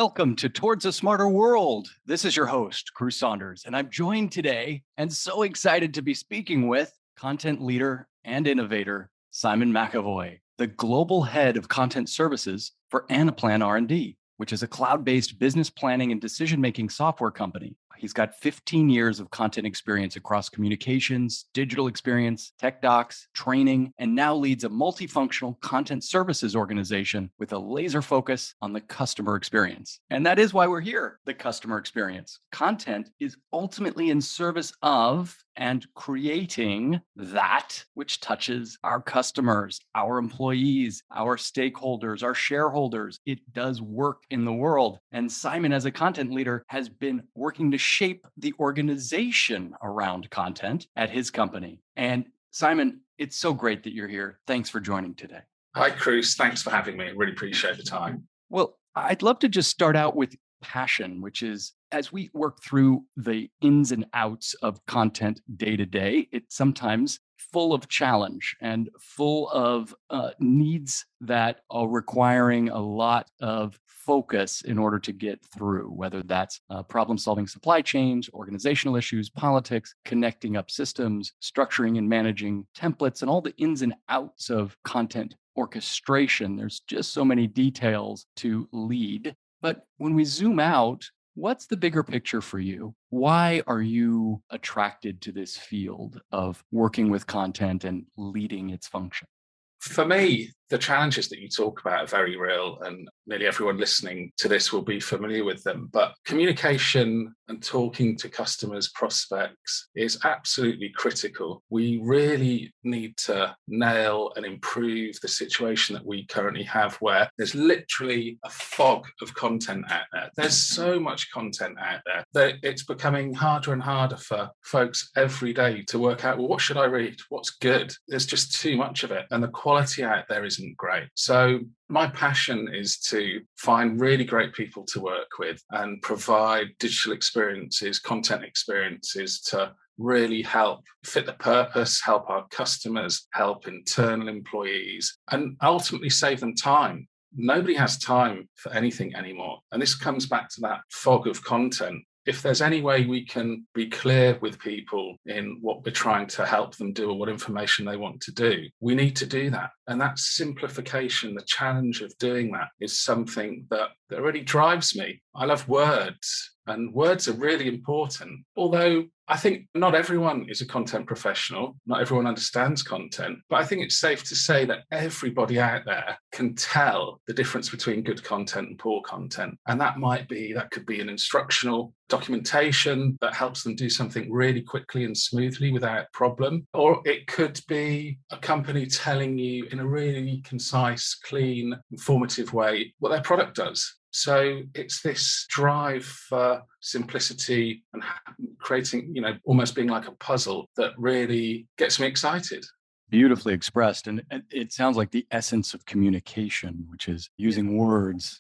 Welcome to Towards a Smarter World. This is your host, Chris Saunders, and I'm joined today and so excited to be speaking with content leader and innovator, Simon McEvoy, the global head of content services for Anaplan R&D, which is a cloud-based business planning and decision-making software company. He's got 15 years of content experience across communications, digital experience, tech docs, training, and now leads a multifunctional content services organization with a laser focus on the customer experience. And that is why we're here, the customer experience. Content is ultimately in service of and creating that which touches our customers, our employees, our stakeholders, our shareholders. It does work in the world. And Simon, as a content leader, has been working to shape the organization around content at his company. And Simon, it's so great that you're here. Thanks for joining today. Hi, Cruz. Thanks for having me. Really appreciate the time. Well, I'd love to just start out with passion, which is as we work through the ins and outs of content day to day, it's sometimes full of challenge and full of needs that are requiring a lot of focus in order to get through, whether that's problem solving supply chains, organizational issues, politics, connecting up systems, structuring and managing templates, and all the ins and outs of content orchestration. There's just so many details to lead. But when we zoom out, what's the bigger picture for you? Why are you attracted to this field of working with content and leading its function? For me, the challenges that you talk about are very real, and nearly everyone listening to this will be familiar with them. But communication and talking to customers, prospects is absolutely critical. We really need to nail and improve the situation that we currently have, where there's literally a fog of content out there. There's so much content out there that it's becoming harder and harder for folks every day to work out, well, what should I read? What's good? There's just too much of it. And the quality out there isn't great. So my passion is to find really great people to work with and provide digital experiences, content experiences to really help fit the purpose, help our customers, help internal employees, and ultimately save them time. Nobody has time for anything anymore. And this comes back to that fog of content. If there's any way we can be clear with people in what we're trying to help them do or what information they want to do, we need to do that. And that simplification, the challenge of doing that is something that really drives me. I love words, and words are really important. Although I think not everyone is a content professional, not everyone understands content, but I think it's safe to say that everybody out there can tell the difference between good content and poor content. And that could be an instructional documentation that helps them do something really quickly and smoothly without problem. Or it could be a company telling you in a really concise, clean, informative way what their product does. So it's this drive for simplicity and creating, almost being like a puzzle that really gets me excited. Beautifully expressed. And it sounds like the essence of communication, which is using words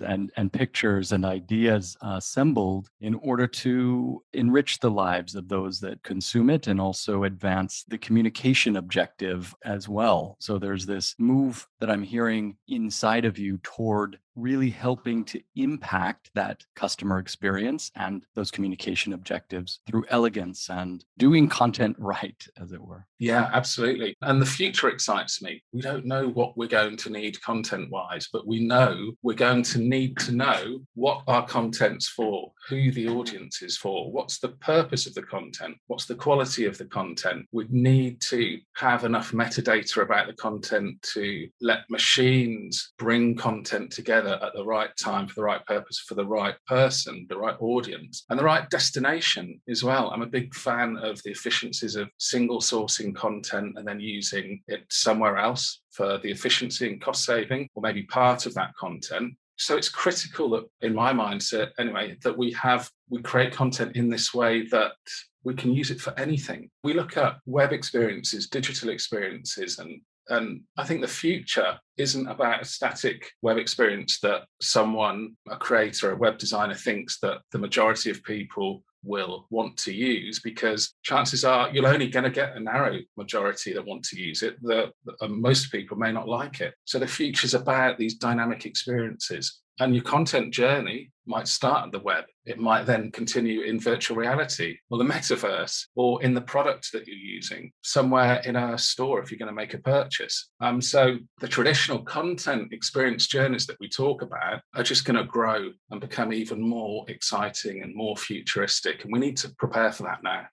and pictures and ideas assembled in order to enrich the lives of those that consume it and also advance the communication objective as well. So there's this move that I'm hearing inside of you toward really helping to impact that customer experience and those communication objectives through elegance and doing content right, as it were. Yeah, absolutely. And the future excites me. We don't know what we're going to need content-wise, but we know we're going to need to know what our content's for, who the audience is for, what's the purpose of the content, what's the quality of the content. We need to have enough metadata about the content to let machines bring content together at the right time for the right purpose, for the right person, the right audience, and the right destination as well. I'm a big fan of the efficiencies of single sourcing content and then using it somewhere else for the efficiency and cost saving, or maybe part of that content. So it's critical that, in my mindset anyway, that we create content in this way that we can use it for anything. We look at web experiences, digital experiences, and I think the future isn't about a static web experience that a creator, a web designer thinks that the majority of people will want to use, because chances are you're only going to get a narrow majority that want to use it. Most people may not like it. So the future's about these dynamic experiences. And your content journey might start at the web. It might then continue in virtual reality or the metaverse or in the product that you're using, somewhere in a store if you're going to make a purchase. So the traditional content experience journeys that we talk about are just going to grow and become even more exciting and more futuristic. And we need to prepare for that now.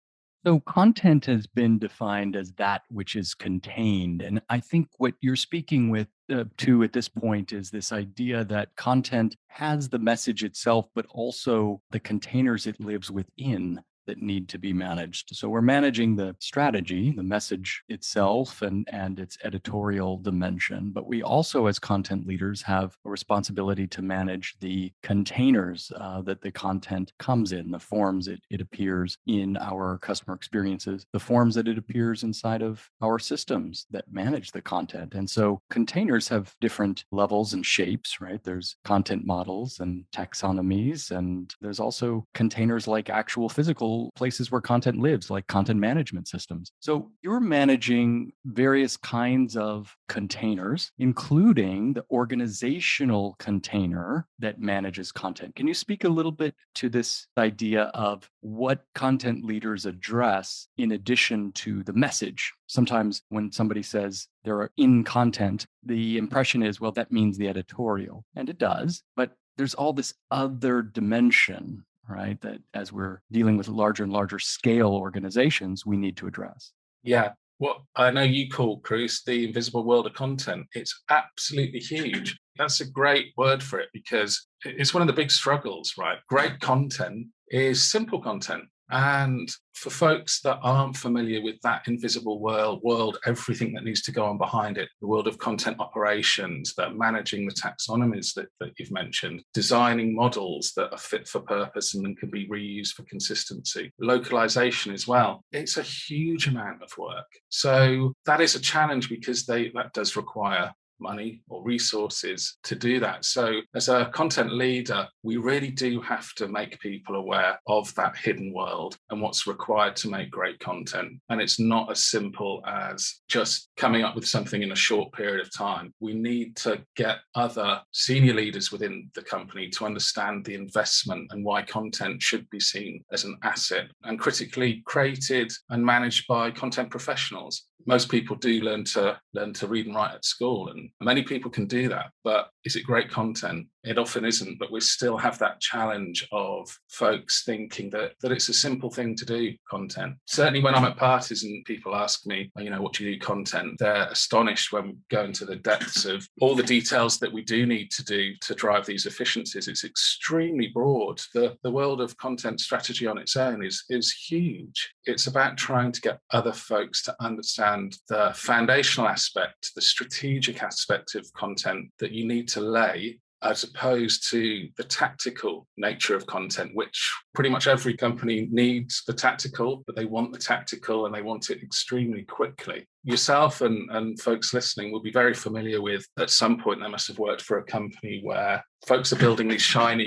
So, content has been defined as that which is contained. And I think what you're speaking with to at this point is this idea that content has the message itself, but also the containers it lives within that need to be managed. So, we're managing the strategy, the message itself, and its editorial dimension. But we also, as content leaders, have a responsibility to manage the containers that the content comes in, the forms it appears in our customer experiences, the forms that it appears inside of our systems that manage the content. And so containers have different levels and shapes, right? There's content models and taxonomies, and there's also containers like actual physical places where content lives, like content management systems. So you're managing various kinds of containers, including the organizational container that manages content. Can you speak a little bit to this idea of what content leaders address in addition to the message? Sometimes when somebody says they're in content, the impression is, well, that means the editorial. And it does, but there's all this other dimension, right? That as we're dealing with larger and larger scale organizations, we need to address. Yeah. What I know you call, Bruce, the invisible world of content. It's absolutely huge. That's a great word for it because it's one of the big struggles, right? Great content is simple content. And for folks that aren't familiar with that invisible world, everything that needs to go on behind it, the world of content operations, that managing the taxonomies that you've mentioned, designing models that are fit for purpose and then can be reused for consistency, localization as well. It's a huge amount of work. So that is a challenge because that does require money or resources to do that. So as a content leader, we really do have to make people aware of that hidden world and what's required to make great content. And it's not as simple as just coming up with something in a short period of time. We need to get other senior leaders within the company to understand the investment and why content should be seen as an asset and critically created and managed by content professionals. Most people do learn to read and write at school, and many people can do that. But is it great content? It often isn't, but we still have that challenge of folks thinking that it's a simple thing to do, content. Certainly when I'm at parties and people ask me, what do you do content? They're astonished when we go into the depths of all the details that we do need to do to drive these efficiencies. It's extremely broad. The world of content strategy on its own is huge. It's about trying to get other folks to understand the foundational aspect, the strategic aspect of content that you need to lay, as opposed to the tactical nature of content, which pretty much every company needs the tactical, but they want the tactical and they want it extremely quickly. Yourself and folks listening will be very familiar with, at some point, they must have worked for a company where folks are building these shiny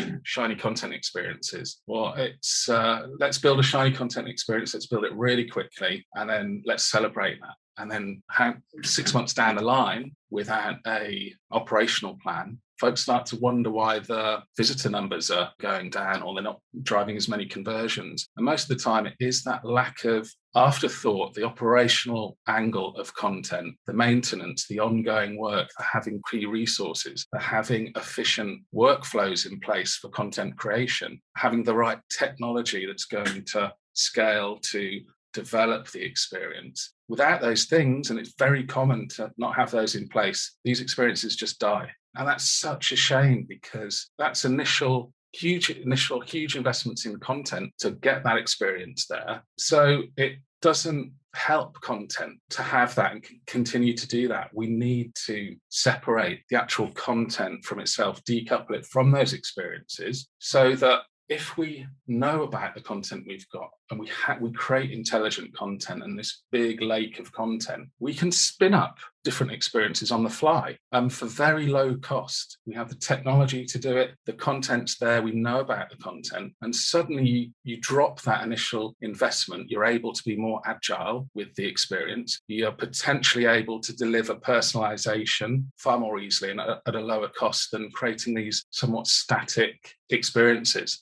content experiences. Well, it's let's build a shiny content experience, let's build it really quickly, and then let's celebrate that. And then 6 months down the line, without a operational plan, folks start to wonder why the visitor numbers are going down or they're not driving as many conversions. And most of the time, it is that lack of afterthought, the operational angle of content, the maintenance, the ongoing work, the having key resources, the having efficient workflows in place for content creation, having the right technology that's going to scale to develop the experience. Without those things, and it's very common to not have those in place, these experiences just die. And that's such a shame because that's huge investments in content to get that experience there. So it doesn't help content to have that and continue to do that. We need to separate the actual content from itself, decouple it from those experiences so that if we know about the content we've got, and we create intelligent content and this big lake of content, we can spin up different experiences on the fly for very low cost. We have the technology to do it. The content's there. We know about the content. And suddenly you drop that initial investment. You're able to be more agile with the experience. You're potentially able to deliver personalization far more easily and at a lower cost than creating these somewhat static experiences.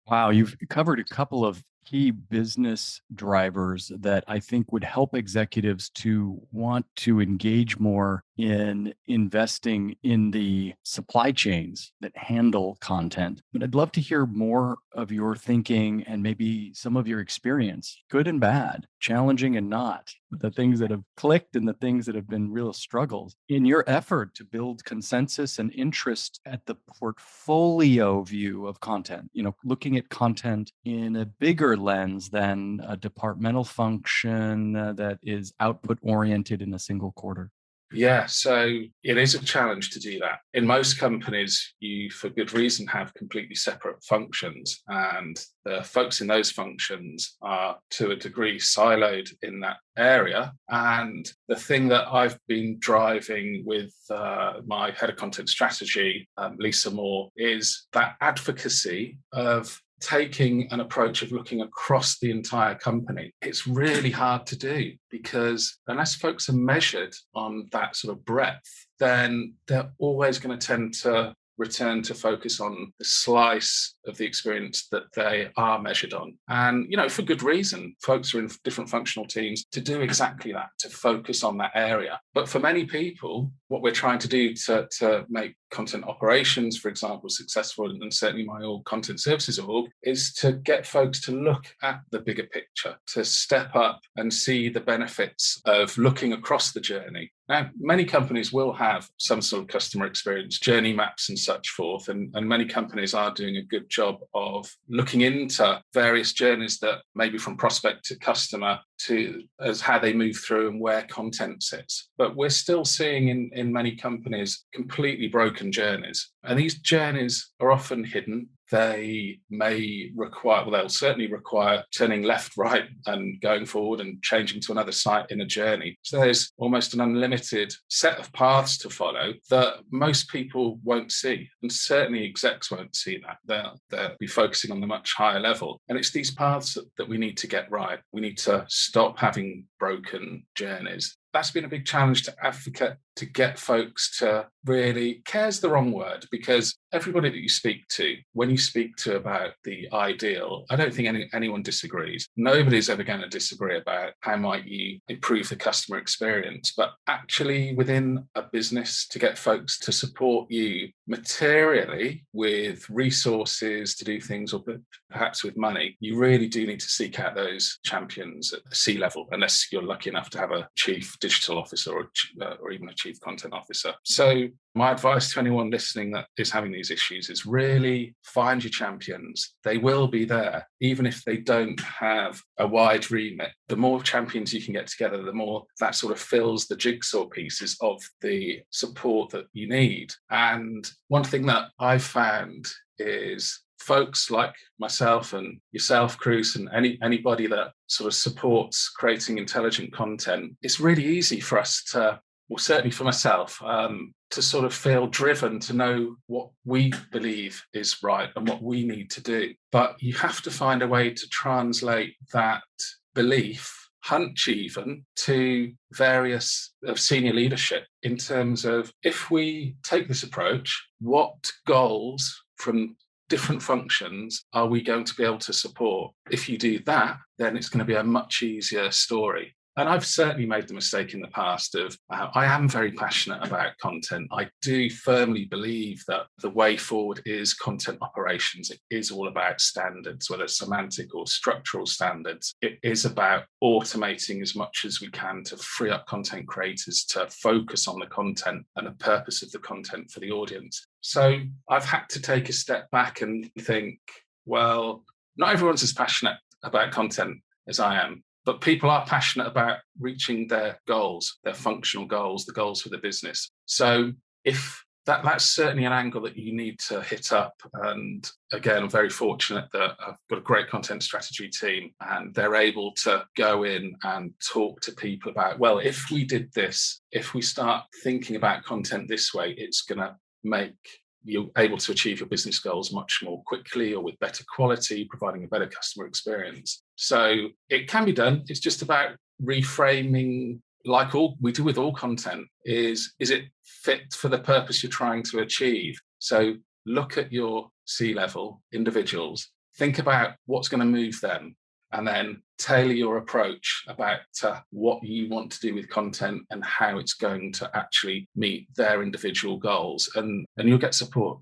Wow, you've covered a couple of key business drivers that I think would help executives to want to engage more in investing in the supply chains that handle content. But I'd love to hear more of your thinking and maybe some of your experience, good and bad, challenging and not, the things that have clicked and the things that have been real struggles in your effort to build consensus and interest at the portfolio view of content, looking at content in a bigger lens than a departmental function that is output oriented in a single quarter. Yeah, so it is a challenge to do that. In most companies, you, for good reason, have completely separate functions, and the folks in those functions are, to a degree, siloed in that area. And the thing that I've been driving with my head of content strategy, Lisa Moore, is that advocacy of taking an approach of looking across the entire company. It's really hard to do because unless folks are measured on that sort of breadth, then they're always going to tend to return to focus on the slice of the experience that they are measured on. And, for good reason, folks are in different functional teams to do exactly that, to focus on that area. But for many people, what we're trying to do to make content operations, for example, successful, and certainly my org, content services org, is to get folks to look at the bigger picture, to step up and see the benefits of looking across the journey. Now, many companies will have some sort of customer experience, journey maps and such forth, and many companies are doing a good job of looking into various journeys that maybe from prospect to customer to as how they move through and where content sits. But we're still seeing in many companies completely broken journeys. And these journeys are often hidden. They may require, they'll certainly require turning left, right, and going forward and changing to another site in a journey. So there's almost an unlimited set of paths to follow that most people won't see. And certainly execs won't see that. They'll be focusing on the much higher level. And it's these paths that we need to get right. We need to stop having broken journeys. That's been a big challenge to advocate, to get folks to really, care's the wrong word, because everybody that you speak to, when you speak to about the ideal, I don't think anyone disagrees. Nobody's ever going to disagree about how might you improve the customer experience. But actually within a business, to get folks to support you materially with resources to do things, or perhaps with money, you really do need to seek out those champions at the C-level, unless you're lucky enough to have a chief digital officer or even a chief content officer. So my advice to anyone listening that is having these issues is really find your champions. They will be there, even if they don't have a wide remit. The more champions you can get together, the more that sort of fills the jigsaw pieces of the support that you need. And one thing that I've found is folks like myself and yourself, Cruz, and anybody that sort of supports creating intelligent content, it's really easy for us to, well, certainly for myself, to sort of feel driven to know what we believe is right and what we need to do. But you have to find a way to translate that belief, hunch even, to various of senior leadership in terms of, if we take this approach, what goals from different functions are we going to be able to support? If you do that, then it's going to be a much easier story. And I've certainly made the mistake in the past of, I am very passionate about content. I do firmly believe that the way forward is content operations. It is all about standards, whether it's semantic or structural standards. It is about automating as much as we can to free up content creators to focus on the content and the purpose of the content for the audience. So I've had to take a step back and think, well, not everyone's as passionate about content as I am. But people are passionate about reaching their goals, their functional goals, the goals for the business. So if that's certainly an angle that you need to hit up. And again, I'm very fortunate that I've got a great content strategy team, and they're able to go in and talk to people about, well, if we did this, if we start thinking about content this way, it's going to make you're able to achieve your business goals much more quickly or with better quality, providing a better customer experience. So it can be done. It's just about reframing, like all we do with all content, is it fit for the purpose you're trying to achieve? So look at your C-level individuals, think about what's going to move them, and then tailor your approach about what you want to do with content and how it's going to actually meet their individual goals, and you'll get support.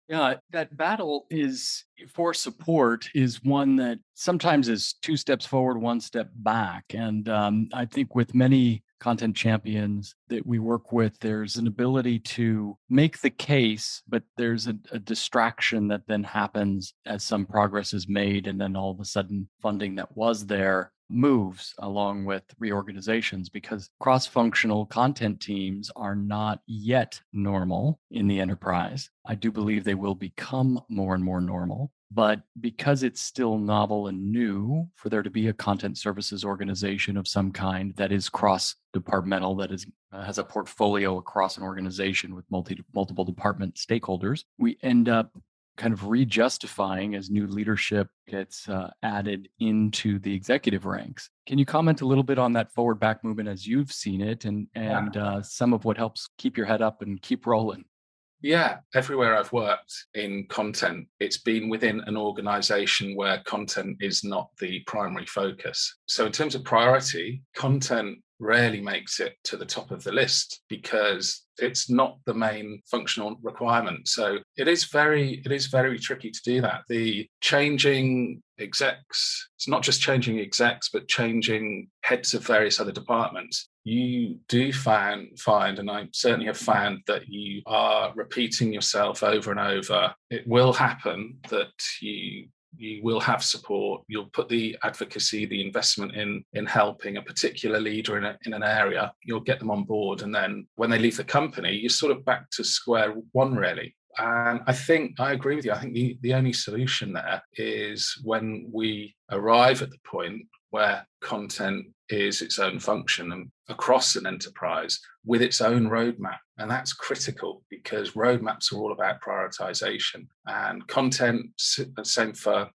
Yeah, that battle is for support is one that sometimes is two steps forward, one step back. And I think with many content champions that we work with, there's an ability to make the case, but there's a distraction that then happens as some progress is made. And then all of a sudden, funding that was there moves along with reorganizations, because cross-functional content teams are not yet normal in the enterprise. I do believe they will become more and more normal, but because it's still novel and new for there to be a content services organization of some kind that is cross-departmental, that is has a portfolio across an organization with multiple department stakeholders, we end up kind of re-justifying as new leadership gets added into the executive ranks. Can you comment a little bit on that forward back movement as you've seen it, and some of what helps keep your head up and keep rolling? Yeah, everywhere I've worked in content, it's been within an organization where content is not the primary focus. So in terms of priority, content rarely makes it to the top of the list because it's not the main functional requirement. So it is very tricky to do that. The changing execs, it's not just changing execs, but changing heads of various other departments. You do find, and I certainly have found, that you are repeating yourself over and over. It will happen that you will have support. You'll put the advocacy, the investment in helping a particular leader in an area. You'll get them on board, and then when they leave the company, you're sort of back to square one, really. And I agree with you. I think the only solution there is when we arrive at the point where content is its own function and across an enterprise with its own roadmap. And that's critical because roadmaps are all about prioritization, and content, same for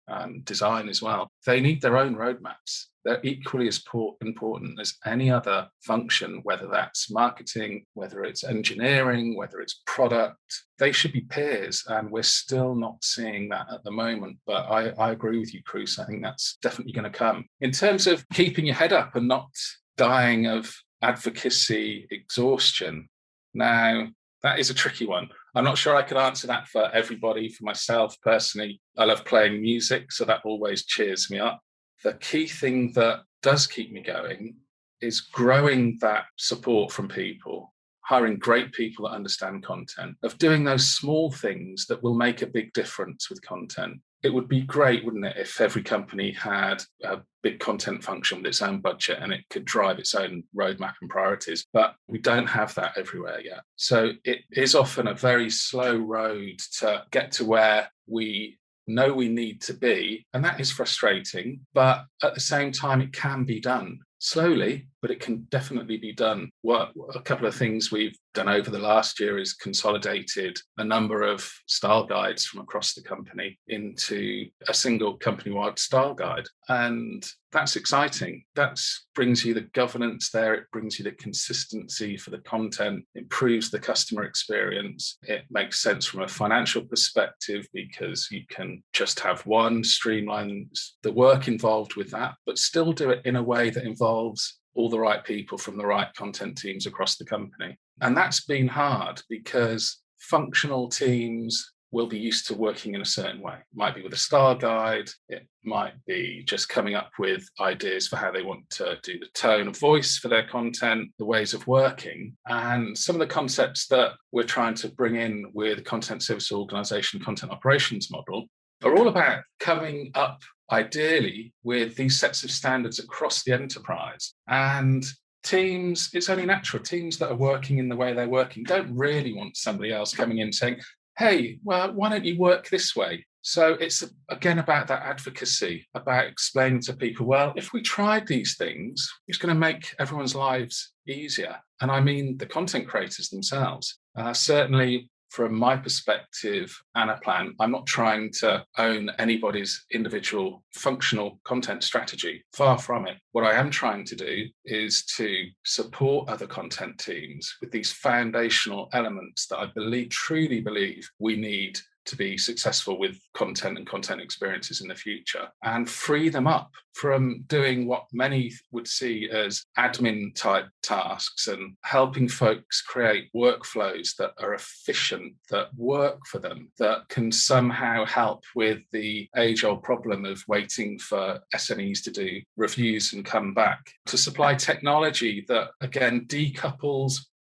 design as well. They need their own roadmaps. They're equally as important as any other function, whether that's marketing, whether it's engineering, whether it's product. They should be peers, and we're still not seeing that at the moment. But I agree with you, Cruz. I think that's definitely going to come. In terms of keeping your head up and not dying of advocacy exhaustion, now that is a tricky one. I'm not sure I could answer that for everybody. For myself personally, I love playing music, so that always cheers me up. The key thing that does keep me going is growing that support from people, hiring great people that understand content, of doing those small things that will make a big difference with content. It would be great, wouldn't it, if every company had a big content function with its own budget and it could drive its own roadmap and priorities. But we don't have that everywhere yet. So it is often a very slow road to get to where we know we need to be. And that is frustrating. But at the same time, it can be done slowly, but it can definitely be done. A couple of things we've done over the last year is consolidated a number of style guides from across the company into a single company-wide style guide. And that's exciting. That brings you the governance there. It brings you the consistency for the content, improves the customer experience. It makes sense from a financial perspective because you can just have one, streamline the work involved with that, but still do it in a way that involves all the right people from the right content teams across the company. And that's been hard because functional teams will be used to working in a certain way. It might be with a style guide. It might be just coming up with ideas for how they want to do the tone of voice for their content, the ways of working. And some of the concepts that we're trying to bring in with content service organization, content operations model are all about coming up ideally with these sets of standards across the enterprise. And teams, it's only natural. Teams that are working in the way they're working don't really want somebody else coming in saying, hey, well, why don't you work this way? So it's again about that advocacy, about explaining to people, well, if we tried these things, it's going to make everyone's lives easier. And I mean the content creators themselves. Certainly, from my perspective, Anaplan, I'm not trying to own anybody's individual functional content strategy. Far from it. What I am trying to do is to support other content teams with these foundational elements that I truly believe we need to be successful with content and content experiences in the future, and free them up from doing what many would see as admin type tasks and helping folks create workflows that are efficient, that work for them, that can somehow help with the age-old problem of waiting for SMEs to do reviews and come back, to supply technology that, again,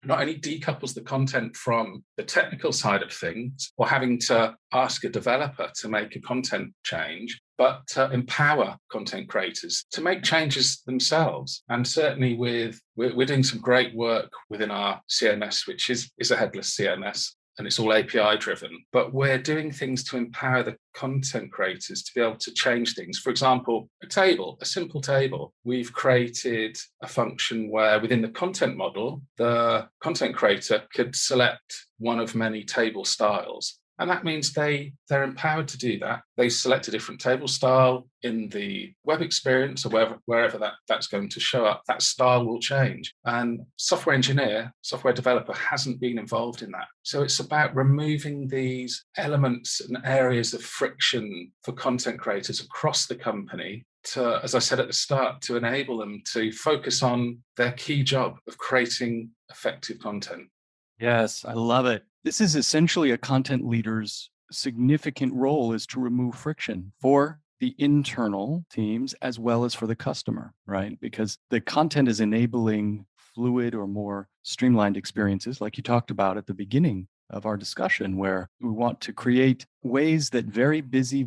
not only decouples the content from the technical side of things or having to ask a developer to make a content change, but to empower content creators to make changes themselves. And certainly we're doing some great work within our CMS, which is a headless CMS, and it's all API driven, but we're doing things to empower the content creators to be able to change things. For example, a simple table. We've created a function where within the content model, the content creator could select one of many table styles. And that means they're empowered to do that. They select a different table style in the web experience or wherever that's going to show up. That style will change. And software developer hasn't been involved in that. So it's about removing these elements and areas of friction for content creators across the company to, as I said at the start, to enable them to focus on their key job of creating effective content. Yes, I love it. This is essentially a content leader's significant role, is to remove friction for the internal teams as well as for the customer, right? Because the content is enabling fluid or more streamlined experiences, like you talked about at the beginning of our discussion, where we want to create ways that very busy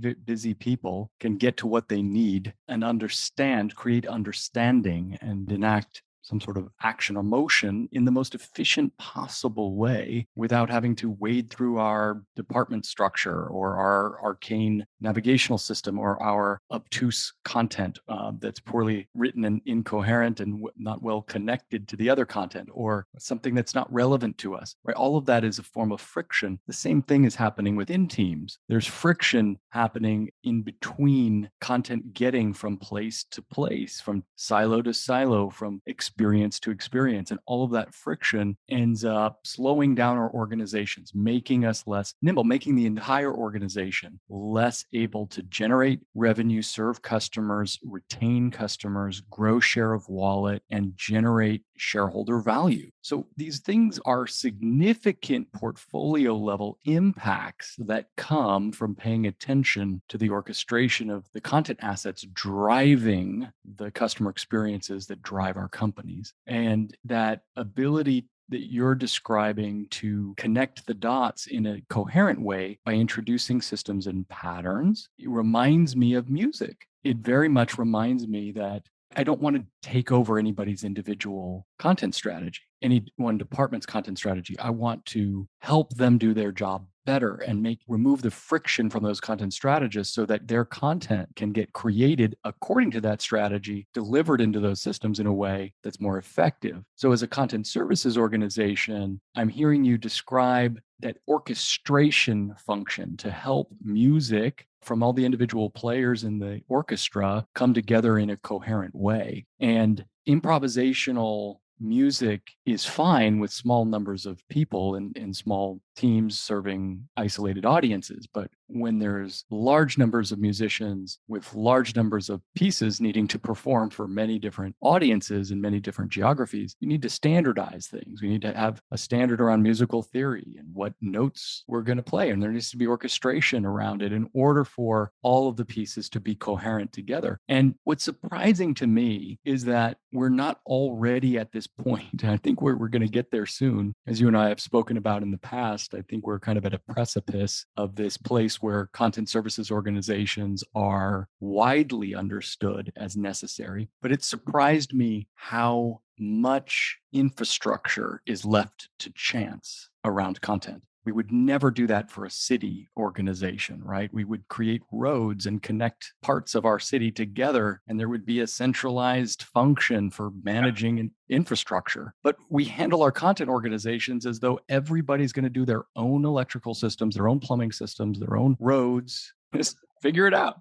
people can get to what they need and create understanding and enact some sort of action or motion in the most efficient possible way without having to wade through our department structure or our arcane navigational system or our obtuse content that's poorly written and incoherent and not well connected to the other content, or something that's not relevant to us, right? All of that is a form of friction. The same thing is happening within teams. There's friction happening in between content getting from place to place, from silo to silo, from experience to experience. And all of that friction ends up slowing down our organizations, making us less nimble, making the entire organization less able to generate revenue, serve customers, retain customers, grow share of wallet, and generate shareholder value. So these things are significant portfolio level impacts that come from paying attention to the orchestration of the content assets driving the customer experiences that drive our companies. And that ability that you're describing to connect the dots in a coherent way by introducing systems and patterns, it reminds me of music. It very much reminds me that I don't want to take over anybody's individual content strategy, any one department's content strategy. I want to help them do their job better and remove the friction from those content strategists so that their content can get created according to that strategy, delivered into those systems in a way that's more effective. So as a content services organization, I'm hearing you describe that orchestration function to help music from all the individual players in the orchestra come together in a coherent way. And improvisational music is fine with small numbers of people in small teams serving isolated audiences. But when there's large numbers of musicians with large numbers of pieces needing to perform for many different audiences in many different geographies, you need to standardize things. We need to have a standard around musical theory and what notes we're going to play. And there needs to be orchestration around it in order for all of the pieces to be coherent together. And what's surprising to me is that we're not already at this point. And I think we're going to get there soon, as you and I have spoken about in the past, honest. I think we're kind of at a precipice of this place where content services organizations are widely understood as necessary. But it surprised me how much infrastructure is left to chance around content. We would never do that for a city organization, right? We would create roads and connect parts of our city together, and there would be a centralized function for managing infrastructure. But we handle our content organizations as though everybody's going to do their own electrical systems, their own plumbing systems, their own roads. Just figure it out.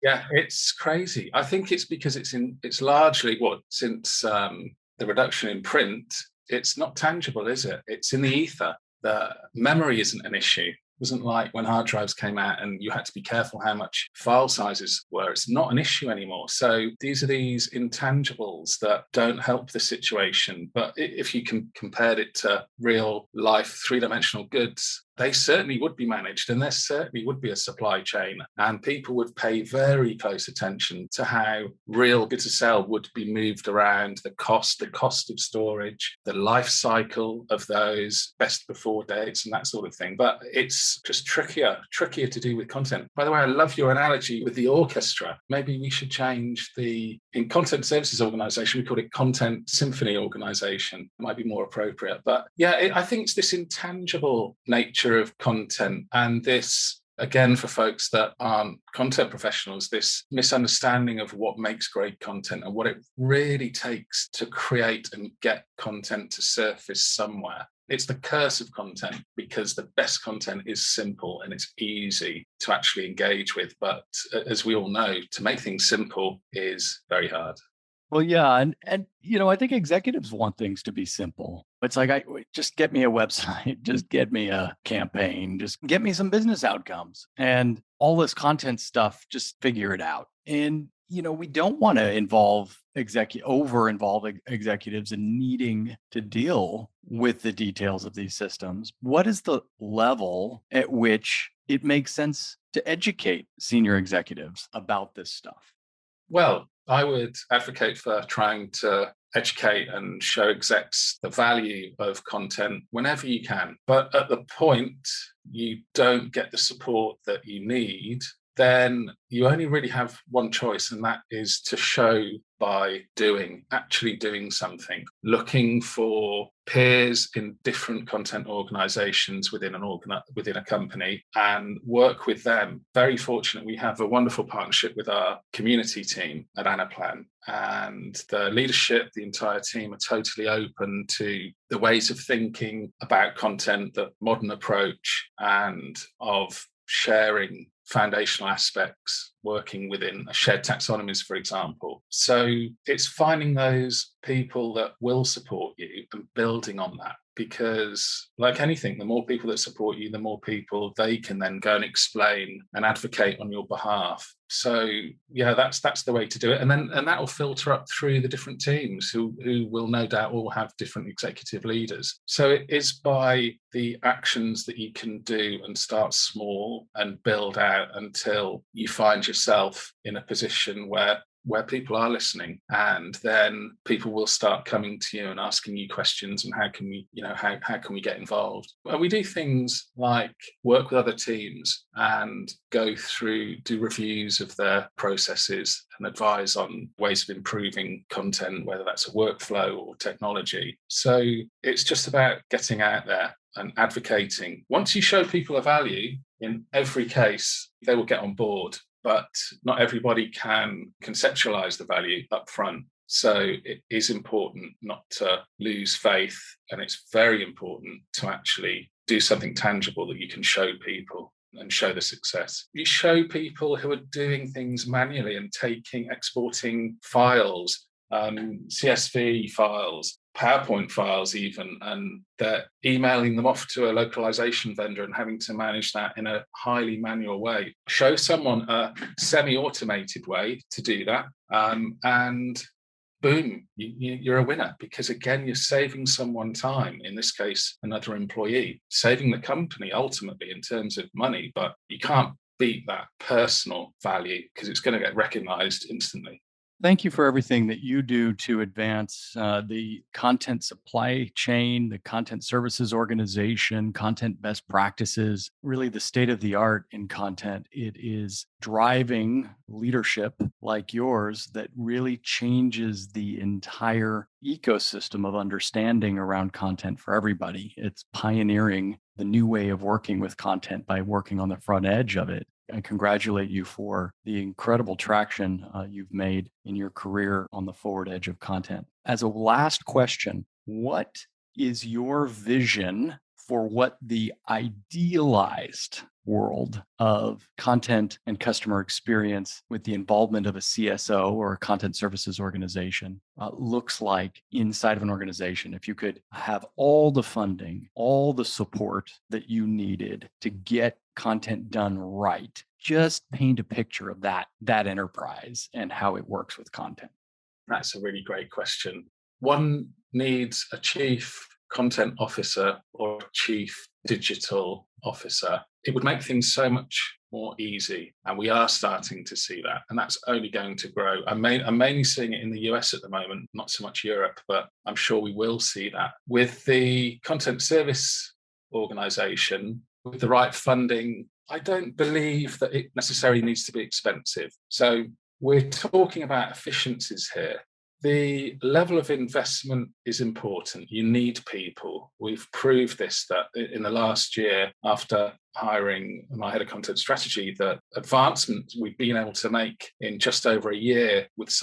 Yeah, it's crazy. I think it's because it's largely since the reduction in print, it's not tangible, is it? It's in the ether. The memory isn't an issue. It wasn't like when hard drives came out and you had to be careful how much file sizes were. It's not an issue anymore. So these are these intangibles that don't help the situation. But if you compared it to real life three-dimensional goods, they certainly would be managed, and there certainly would be a supply chain, and people would pay very close attention to how real goods to sell would be moved around, the cost of storage, the life cycle of those best before dates and that sort of thing. But it's just trickier to do with content. By the way, I love your analogy with the orchestra. Maybe we should change in content services organization, we call it content symphony organization. It might be more appropriate. But yeah, I think it's this intangible nature of content, and this, again, for folks that aren't content professionals, this misunderstanding of what makes great content and what it really takes to create and get content to surface somewhere. It's the curse of content, because the best content is simple and it's easy to actually engage with. But as we all know, to make things simple is very hard. Well, yeah, and I think executives want things to be simple. It's like, just get me a website, just get me a campaign, just get me some business outcomes, and all this content stuff, just figure it out. And we don't want to involve executives in needing to deal with the details of these systems. What is the level at which it makes sense to educate senior executives about this stuff? Well, I would advocate for trying to educate and show execs the value of content whenever you can. But at the point you don't get the support that you need, then you only really have one choice, and that is to show by actually doing something, looking for peers in different content organizations within a company and work with them. Very fortunate, we have a wonderful partnership with our community team at Anaplan, and the leadership, the entire team, are totally open to the ways of thinking about content, the modern approach, and of sharing foundational aspects, working within a shared taxonomies, for example. So it's finding those people that will support you and building on that, because like anything, the more people that support you, the more people they can then go and explain and advocate on your behalf. So yeah, that's the way to do it. And that will filter up through the different teams who will no doubt all have different executive leaders. So it is by the actions that you can do and start small and build out until you find yourself in a position where people are listening, and then people will start coming to you and asking you questions, and how can we get involved. And we do things like work with other teams and do reviews of their processes and advise on ways of improving content, whether that's a workflow or technology. So it's just about getting out there and advocating. Once you show people a value, in every case, they will get on board. But not everybody can conceptualize the value up front. So it is important not to lose faith, and it's very important to actually do something tangible that you can show people and show the success. You show people who are doing things manually and exporting files, CSV files, PowerPoint files even, and they're emailing them off to a localization vendor and having to manage that in a highly manual way. Show someone a semi-automated way to do that, and boom, you're a winner, because again, you're saving someone time, in this case, another employee, saving the company ultimately in terms of money, but you can't beat that personal value because it's going to get recognized instantly. Thank you for everything that you do to advance the content supply chain, the content services organization, content best practices, really the state of the art in content. It is driving leadership like yours that really changes the entire ecosystem of understanding around content for everybody. It's pioneering the new way of working with content by working on the front edge of it. I congratulate you for the incredible traction you've made in your career on the forward edge of content. As a last question, what is your vision for what the idealized world of content and customer experience with the involvement of a CSO or a content services organization looks like inside of an organization? If you could have all the funding, all the support that you needed to get content done right, just paint a picture of that enterprise and how it works with content. That's a really great question. One needs a chief content officer or chief digital officer. It would make things so much more easy. And we are starting to see that. And that's only going to grow. I'm mainly seeing it in the US at the moment, not so much Europe, but I'm sure we will see that. With the content service organization, with the right funding, I don't believe that it necessarily needs to be expensive. So we're talking about efficiencies here. The level of investment is important. You need people. We've proved this that in the last year, after hiring my head of content strategy, the advancements we've been able to make in just over a year with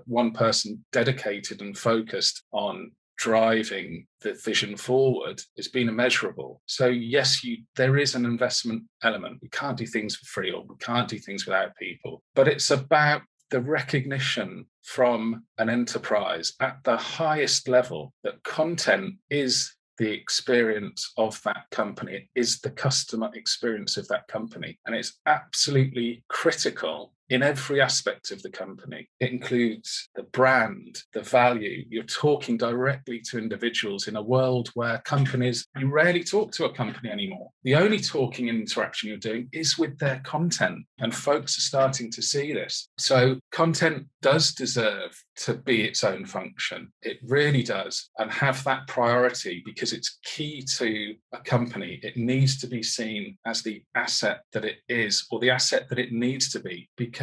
one person dedicated and focused on driving the vision forward has been immeasurable. So yes, there is an investment element. We can't do things for free, or we can't do things without people. But it's about the recognition from an enterprise at the highest level that content is the experience of that company. It is the customer experience of that company. And it's absolutely critical in every aspect of the company. It includes the brand, the value. You're talking directly to individuals in a world where you rarely talk to a company anymore. The only talking and interaction you're doing is with their content, and folks are starting to see this. So content does deserve to be its own function. It really does, and have that priority because it's key to a company. It needs to be seen as the asset that it is, or the asset that it needs to be, because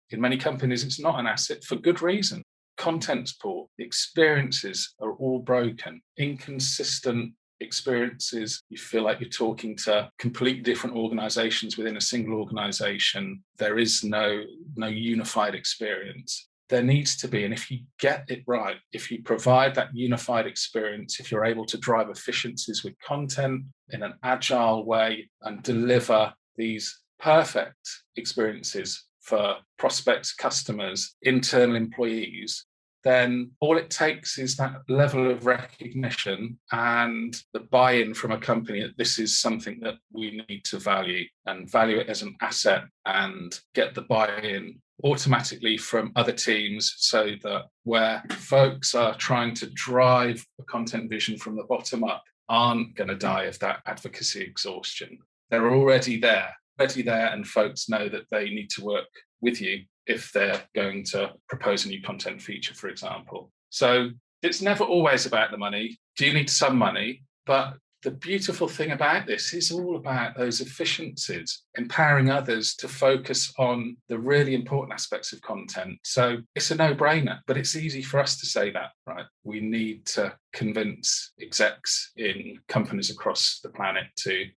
in many companies, it's not an asset for good reason. Content's poor, the experiences are all broken, inconsistent experiences. You feel like you're talking to completely different organizations within a single organization. There is no unified experience. There needs to be, and if you get it right, if you provide that unified experience, if you're able to drive efficiencies with content in an agile way and deliver these perfect experiences for prospects, customers, internal employees, then all it takes is that level of recognition and the buy-in from a company that this is something that we need to value, and value it as an asset, and get the buy-in automatically from other teams, so that where folks are trying to drive the content vision from the bottom up aren't going to die of that advocacy exhaustion. They're already there, and folks know that they need to work with you if they're going to propose a new content feature, for example. So it's never always about the money. Do you need some money? But the beautiful thing about this is all about those efficiencies, empowering others to focus on the really important aspects of content. So it's a no-brainer, but it's easy for us to say that, right? We need to convince execs in companies across the planet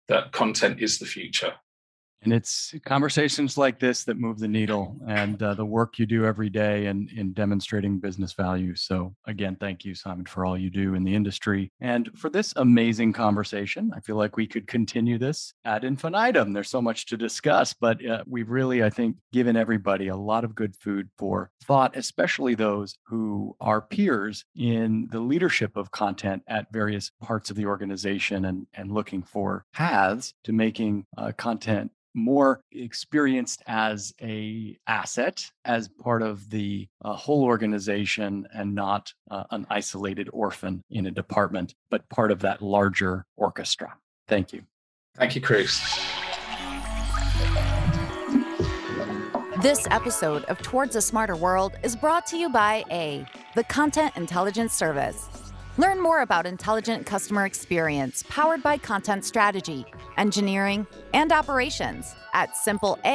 that content is the future. And it's conversations like this that move the needle, and the work you do every day in demonstrating business value. So again, thank you, Simon, for all you do in the industry and for this amazing conversation. I feel like we could continue this ad infinitum. There's so much to discuss, but we've really, I think, given everybody a lot of good food for thought, especially those who are peers in the leadership of content at various parts of the organization, and looking for paths to making content more experienced as a asset, as part of the whole organization, and not an isolated orphan in a department, but part of that larger orchestra. Thank you. Thank you, Chris. This episode of Towards a Smarter World is brought to you by the Content Intelligence Service. Learn more about intelligent customer experience powered by content strategy, engineering, and operations at simpleA.com.